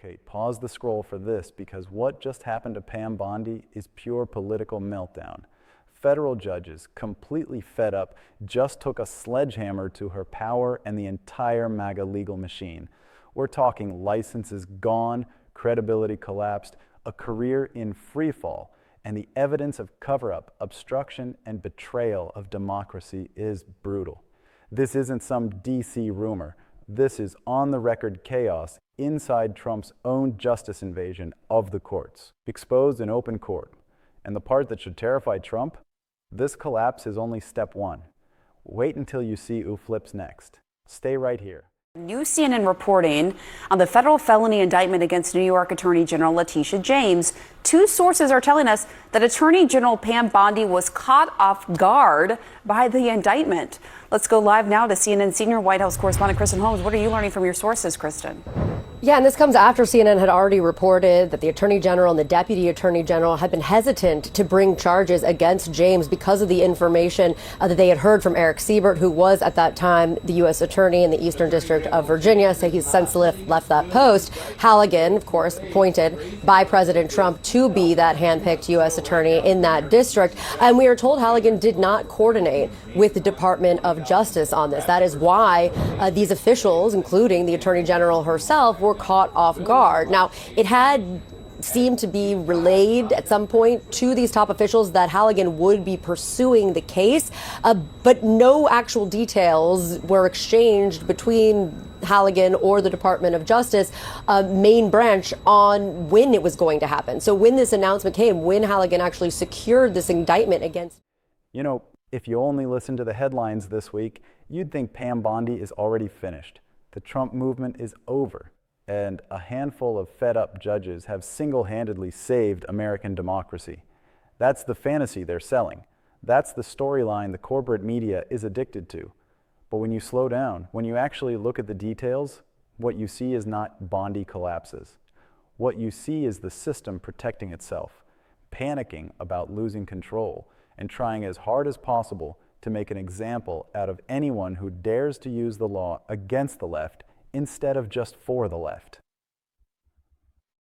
Okay, pause the scroll for this, because what just happened to Pam Bondi is pure political meltdown. Federal judges, completely fed up, just took a sledgehammer to her power and the entire MAGA legal machine. We're talking licenses gone, credibility collapsed, a career in freefall, and the evidence of cover-up, obstruction, and betrayal of democracy is brutal. This isn't some DC rumor. This is on-the-record chaos inside Trump's own justice invasion of the courts, exposed in open court. And the part that should terrify Trump? This collapse is only step one. Wait until you see who flips next. Stay right here. New CNN reporting on the federal felony indictment against New York Attorney General Letitia James. Two sources are telling us that Attorney General Pam Bondi was caught off guard by the indictment. Let's go live now to CNN senior White House correspondent Kristen Holmes. What are you learning from your sources, Kristen? Yeah, and this comes after CNN had already reported that the Attorney General and the Deputy Attorney General had been hesitant to bring charges against James because of the information that they had heard from Eric Siebert, who was at that time the U.S. Attorney in the Eastern District of Virginia. So he's since left that post. Halligan, of course, appointed by President Trump to be that handpicked U.S. Attorney in that district. And we are told Halligan did not coordinate with the Department of Justice on this. That is why these officials, including the Attorney General herself, were caught off guard. Now, it had seemed to be relayed at some point to these top officials that Halligan would be pursuing the case, but no actual details were exchanged between Halligan or the Department of Justice main branch on when it was going to happen. So when this announcement came, when Halligan actually secured this indictment against... You know, if you only listen to the headlines this week, you'd think Pam Bondi is already finished. The Trump movement is over, and a handful of fed-up judges have single-handedly saved American democracy. That's the fantasy they're selling. That's the storyline the corporate media is addicted to. But when you slow down, when you actually look at the details, what you see is not Bondi collapses. What you see is the system protecting itself, panicking about losing control, and trying as hard as possible to make an example out of anyone who dares to use the law against the left instead of just for the left.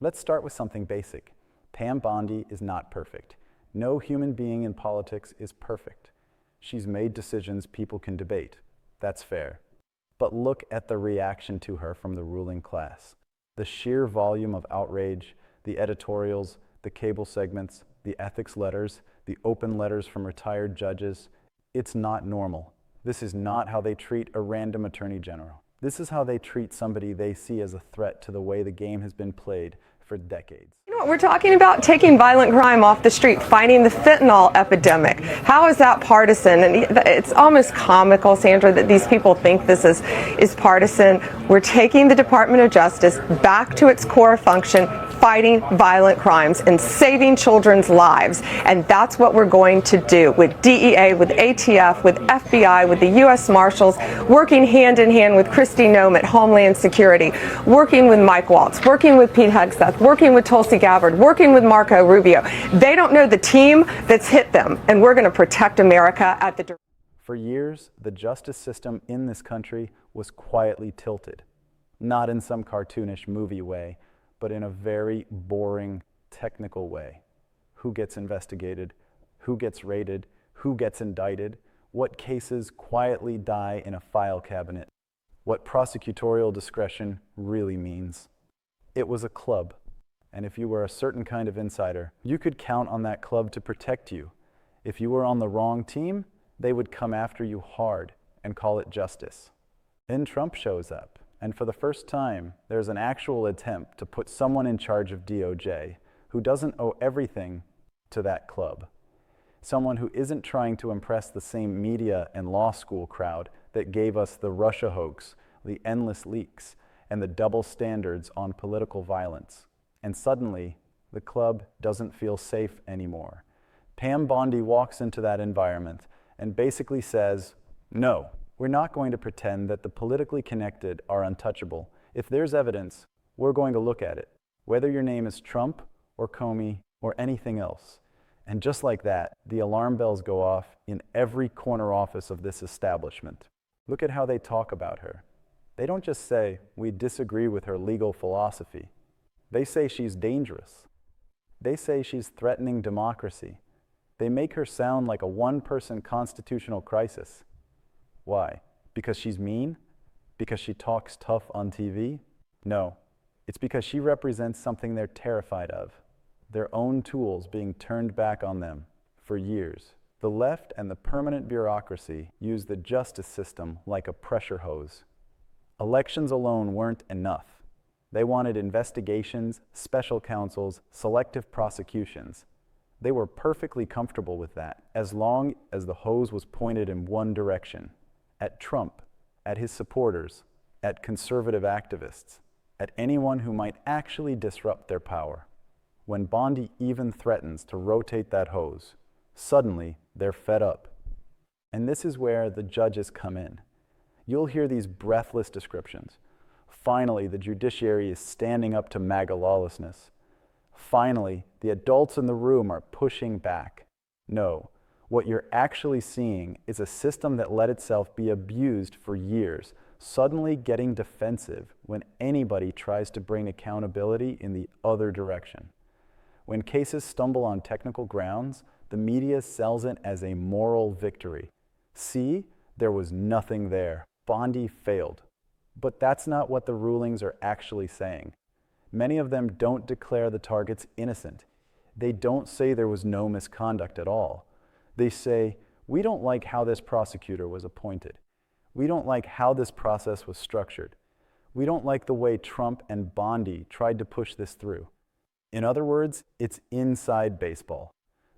Let's start with something basic. Pam Bondi is not perfect. No human being in politics is perfect. She's made decisions people can debate. That's fair. But look at the reaction to her from the ruling class. The sheer volume of outrage, the editorials, the cable segments, the ethics letters, the open letters from retired judges. It's not normal. This is not how they treat a random attorney general. This is how they treat somebody they see as a threat to the way the game has been played for decades. You know what we're talking about? Taking violent crime off the street, fighting the fentanyl epidemic. How is that partisan? And it's almost comical, Sandra, that these people think this is partisan. We're taking the Department of Justice back to its core function, fighting violent crimes and saving children's lives. And that's what we're going to do with DEA, with ATF, with FBI, with the U.S. Marshals, working hand in hand with Kristi Noem at Homeland Security, working with Mike Waltz, working with Pete Hegseth, working with Tulsi Gabbard, working with Marco Rubio. They don't know the team that's hit them, and we're going to protect America at the... For years, the justice system in this country was quietly tilted, not in some cartoonish movie way, but in a very boring, technical way. Who gets investigated? Who gets raided? Who gets indicted? What cases quietly die in a file cabinet? What prosecutorial discretion really means. It was a club, and if you were a certain kind of insider, you could count on that club to protect you. If you were on the wrong team, they would come after you hard and call it justice. Then Trump shows up. And for the first time, there's an actual attempt to put someone in charge of DOJ who doesn't owe everything to that club. Someone who isn't trying to impress the same media and law school crowd that gave us the Russia hoax, the endless leaks, and the double standards on political violence. And suddenly, the club doesn't feel safe anymore. Pam Bondi walks into that environment and basically says, no. We're not going to pretend that the politically connected are untouchable. If there's evidence, we're going to look at it, whether your name is Trump or Comey or anything else. And just like that, the alarm bells go off in every corner office of this establishment. Look at how they talk about her. They don't just say, we disagree with her legal philosophy. They say she's dangerous. They say she's threatening democracy. They make her sound like a one-person constitutional crisis. Why? Because she's mean? Because she talks tough on TV? No. It's because she represents something they're terrified of. Their own tools being turned back on them for years. The left and the permanent bureaucracy use the justice system like a pressure hose. Elections alone weren't enough. They wanted investigations, special counsels, selective prosecutions. They were perfectly comfortable with that, as long as the hose was pointed in one direction, at Trump, at his supporters, at conservative activists, at anyone who might actually disrupt their power. When Bondi even threatens to rotate that hose, suddenly they're fed up. And this is where the judges come in. You'll hear these breathless descriptions. Finally, the judiciary is standing up to MAGA lawlessness. Finally, the adults in the room are pushing back. No, what you're actually seeing is a system that let itself be abused for years, suddenly getting defensive when anybody tries to bring accountability in the other direction. When cases stumble on technical grounds, the media sells it as a moral victory. See, there was nothing there. Bondi failed. But that's not what the rulings are actually saying. Many of them don't declare the targets innocent. They don't say there was no misconduct at all. They say, we don't like how this prosecutor was appointed. We don't like how this process was structured. We don't like the way Trump and Bondi tried to push this through. In other words, it's inside baseball.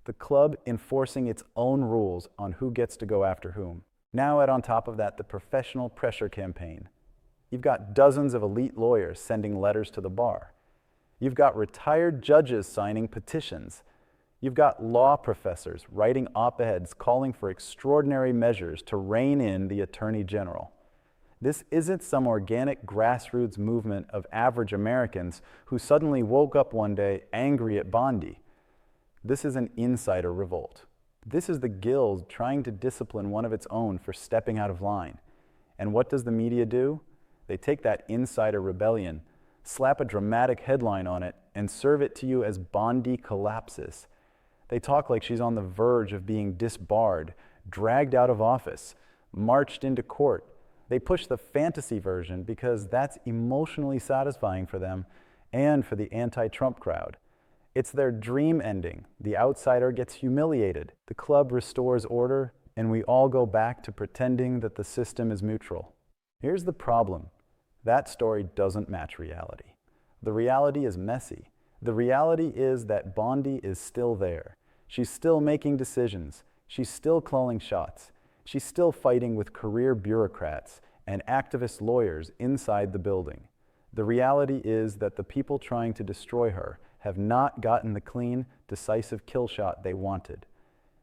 The club enforcing its own rules on who gets to go after whom. Now add on top of that the professional pressure campaign. You've got dozens of elite lawyers sending letters to the bar. You've got retired judges signing petitions. You've got law professors writing op-eds calling for extraordinary measures to rein in the Attorney General. This isn't some organic grassroots movement of average Americans who suddenly woke up one day angry at Bondi. This is an insider revolt. This is the Guild trying to discipline one of its own for stepping out of line. And what does the media do? They take that insider rebellion, slap a dramatic headline on it, and serve it to you as Bondi collapses. They talk like she's on the verge of being disbarred, dragged out of office, marched into court. They push the fantasy version because that's emotionally satisfying for them and for the anti-Trump crowd. It's their dream ending. The outsider gets humiliated, the club restores order, and we all go back to pretending that the system is neutral. Here's the problem. That story doesn't match reality. The reality is messy. The reality is that Bondi is still there. She's still making decisions. She's still calling shots. She's still fighting with career bureaucrats and activist lawyers inside the building. The reality is that the people trying to destroy her have not gotten the clean, decisive kill shot they wanted.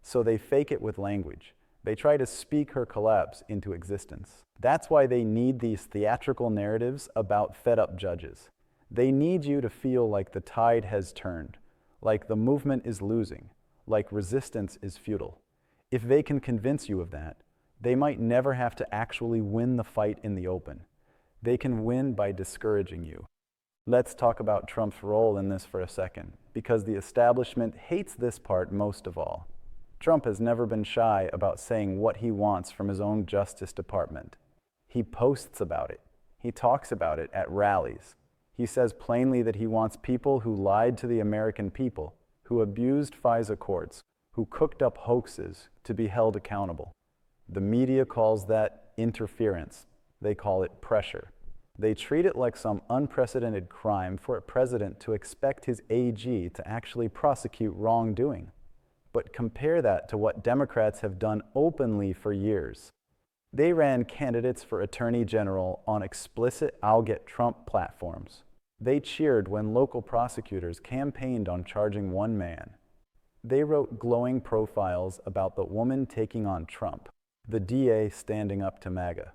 So they fake it with language. They try to speak her collapse into existence. That's why they need these theatrical narratives about fed-up judges. They need you to feel like the tide has turned, like the movement is losing, like resistance is futile. If they can convince you of that, they might never have to actually win the fight in the open. They can win by discouraging you. Let's talk about Trump's role in this for a second, because the establishment hates this part most of all. Trump has never been shy about saying what he wants from his own Justice Department. He posts about it. He talks about it at rallies. He says plainly that he wants people who lied to the American people, who abused FISA courts, who cooked up hoaxes, to be held accountable. The media calls that interference. They call it pressure. They treat it like some unprecedented crime for a president to expect his AG to actually prosecute wrongdoing. But compare that to what Democrats have done openly for years. They ran candidates for Attorney General on explicit "I'll get Trump" platforms. They cheered when local prosecutors campaigned on charging one man. They wrote glowing profiles about the woman taking on Trump, the DA standing up to MAGA.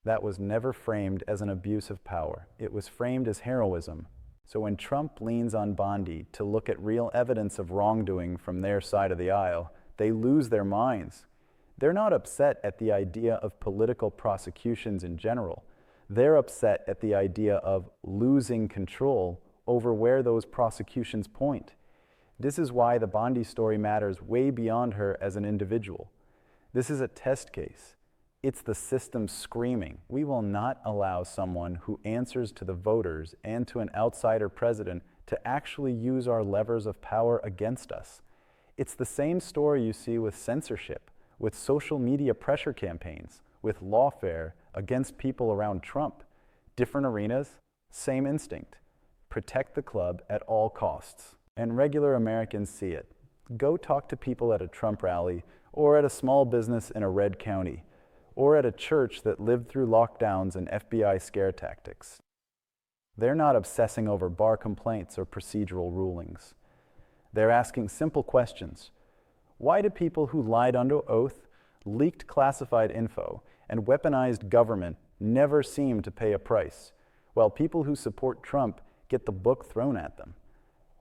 That was never framed as an abuse of power. It was framed as heroism. So when Trump leans on Bondi to look at real evidence of wrongdoing from their side of the aisle, they lose their minds. They're not upset at the idea of political prosecutions in general. They're upset at the idea of losing control over where those prosecutions point. This is why the Bondi story matters way beyond her as an individual. This is a test case. It's the system screaming, we will not allow someone who answers to the voters and to an outsider president to actually use our levers of power against us. It's the same story you see with censorship, with social media pressure campaigns, with lawfare against people around Trump. Different arenas, same instinct. Protect the club at all costs. And regular Americans see it. Go talk to people at a Trump rally, or at a small business in a red county, or at a church that lived through lockdowns and FBI scare tactics. They're not obsessing over bar complaints or procedural rulings. They're asking simple questions. Why do people who lied under oath, leaked classified info, and weaponized government never seem to pay a price, while people who support Trump get the book thrown at them?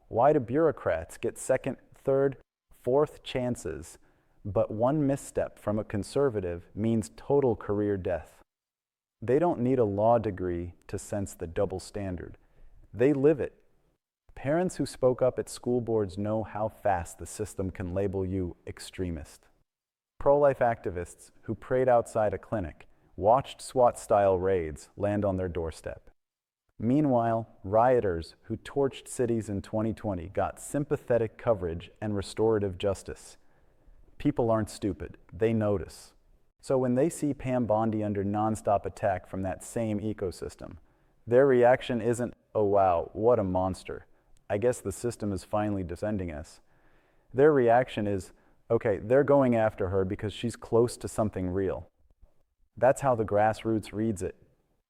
Why do bureaucrats get second, third, fourth chances, but one misstep from a conservative means total career death? They don't need a law degree to sense the double standard. They live it. Parents who spoke up at school boards know how fast the system can label you extremist. Pro-life activists who prayed outside a clinic watched SWAT-style raids land on their doorstep. Meanwhile, rioters who torched cities in 2020 got sympathetic coverage and restorative justice. People aren't stupid. They notice. So when they see Pam Bondi under nonstop attack from that same ecosystem, their reaction isn't, "Oh wow, what a monster. I guess the system is finally defending us." Their reaction is, okay, they're going after her because she's close to something real. That's how the grassroots reads it.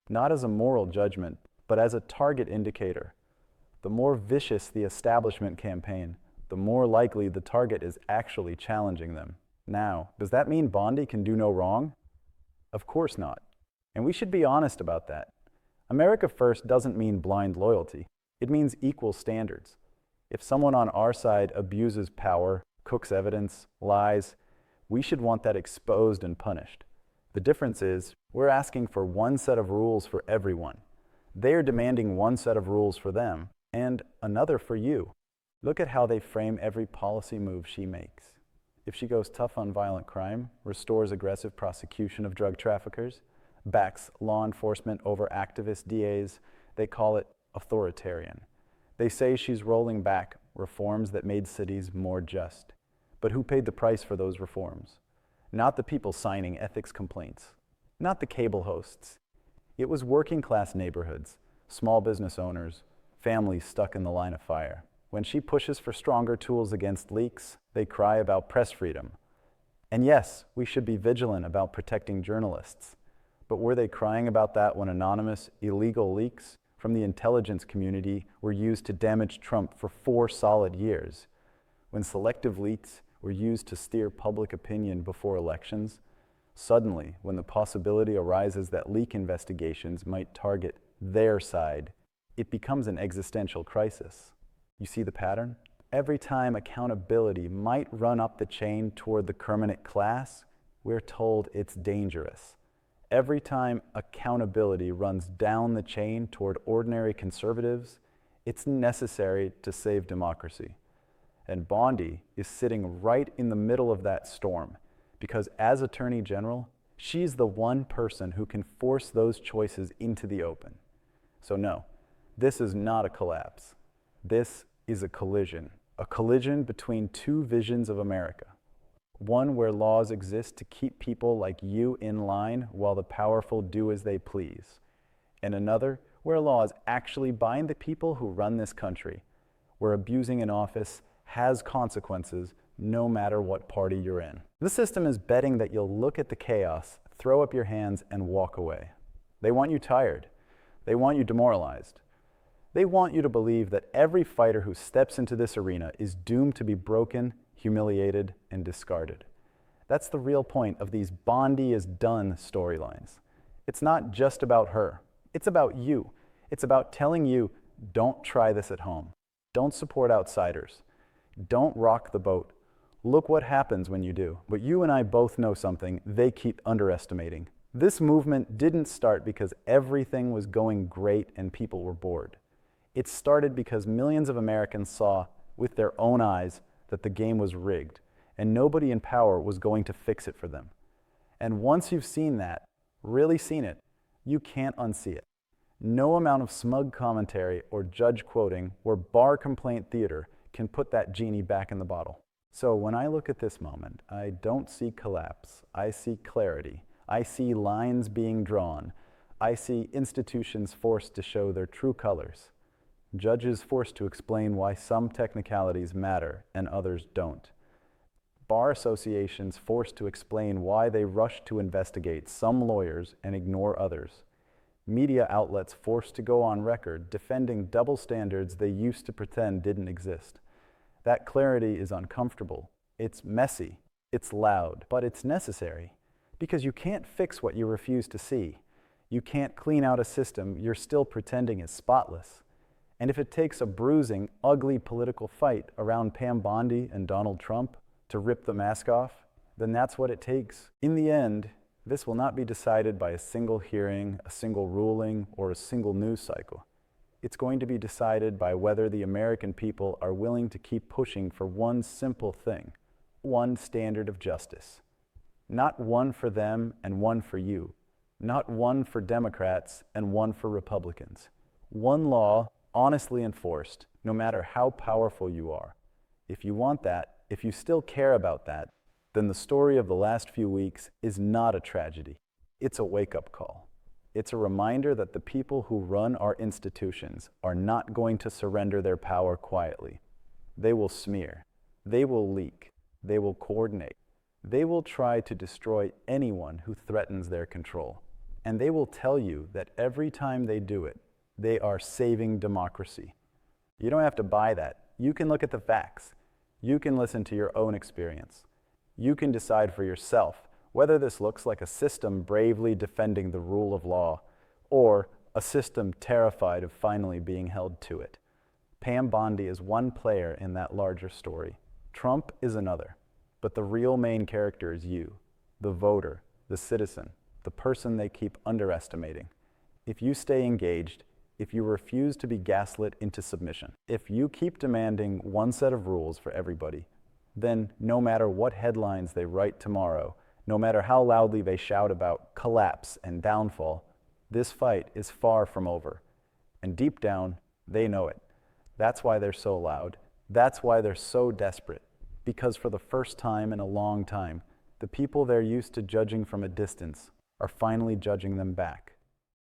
Not as a moral judgment, but as a target indicator. The more vicious the establishment campaign, the more likely the target is actually challenging them. Now, does that mean Bondi can do no wrong? Of course not. And we should be honest about that. America First doesn't mean blind loyalty. It means equal standards. If someone on our side abuses power, cooks evidence, lies, we should want that exposed and punished. The difference is, we're asking for one set of rules for everyone. They are demanding one set of rules for them, and another for you. Look at how they frame every policy move she makes. If she goes tough on violent crime, restores aggressive prosecution of drug traffickers, backs law enforcement over activist DAs, they call it authoritarian. They say she's rolling back reforms that made cities more just. But who paid the price for those reforms? Not the people signing ethics complaints, not the cable hosts. It was working class neighborhoods, small business owners, families stuck in the line of fire. When she pushes for stronger tools against leaks, they cry about press freedom. And yes, we should be vigilant about protecting journalists. But were they crying about that when anonymous, illegal leaks from the intelligence community were used to damage Trump for 4 solid years? When selective leaks were used to steer public opinion before elections? Suddenly, when the possibility arises that leak investigations might target their side, it becomes an existential crisis. You see the pattern? Every time accountability might run up the chain toward the Kermit class, we're told it's dangerous. Every time accountability runs down the chain toward ordinary conservatives, it's necessary to save democracy. And Bondi is sitting right in the middle of that storm, because as Attorney General, she's the one person who can force those choices into the open. So no, this is not a collapse. This is a collision between two visions of America. One where laws exist to keep people like you in line while the powerful do as they please. And another where laws actually bind the people who run this country, where abusing an office has consequences no matter what party you're in. The system is betting that you'll look at the chaos, throw up your hands, and walk away. They want you tired. They want you demoralized. They want you to believe that every fighter who steps into this arena is doomed to be broken, humiliated, and discarded. That's the real point of these Bondi is done storylines. It's not just about her. It's about you. It's about telling you, don't try this at home. Don't support outsiders. Don't rock the boat. Look what happens when you do. But you and I both know something they keep underestimating. This movement didn't start because everything was going great and people were bored. It started because millions of Americans saw with their own eyes that the game was rigged, and nobody in power was going to fix it for them. And once you've seen that, really seen it, you can't unsee it. No amount of smug commentary or judge quoting or bar complaint theater can put that genie back in the bottle. So when I look at this moment, I don't see collapse. I see clarity. I see lines being drawn. I see institutions forced to show their true colors. Judges forced to explain why some technicalities matter and others don't. Bar associations forced to explain why they rush to investigate some lawyers and ignore others. Media outlets forced to go on record defending double standards they used to pretend didn't exist. That clarity is uncomfortable. It's messy. It's loud. But it's necessary. Because you can't fix what you refuse to see. You can't clean out a system you're still pretending is spotless. And if it takes a bruising, ugly political fight around Pam Bondi and Donald Trump to rip the mask off, then that's what it takes. In the end, this will not be decided by a single hearing, a single ruling, or a single news cycle. It's going to be decided by whether the American people are willing to keep pushing for one simple thing, one standard of justice. Not one for them and one for you. Not one for Democrats and one for Republicans. One law, honestly enforced, no matter how powerful you are. If you want that, if you still care about that, then the story of the last few weeks is not a tragedy. It's a wake-up call. It's a reminder that the people who run our institutions are not going to surrender their power quietly. They will smear. They will leak. They will coordinate. They will try to destroy anyone who threatens their control. And they will tell you that every time they do it, they are saving democracy. You don't have to buy that. You can look at the facts. You can listen to your own experience. You can decide for yourself whether this looks like a system bravely defending the rule of law or a system terrified of finally being held to it. Pam Bondi is one player in that larger story. Trump is another. But the real main character is you, the voter, the citizen, the person they keep underestimating. If you stay engaged, if you refuse to be gaslit into submission, if you keep demanding one set of rules for everybody, then no matter what headlines they write tomorrow, no matter how loudly they shout about collapse and downfall, this fight is far from over. And deep down, they know it. That's why they're so loud. That's why they're so desperate. Because for the first time in a long time, the people they're used to judging from a distance are finally judging them back.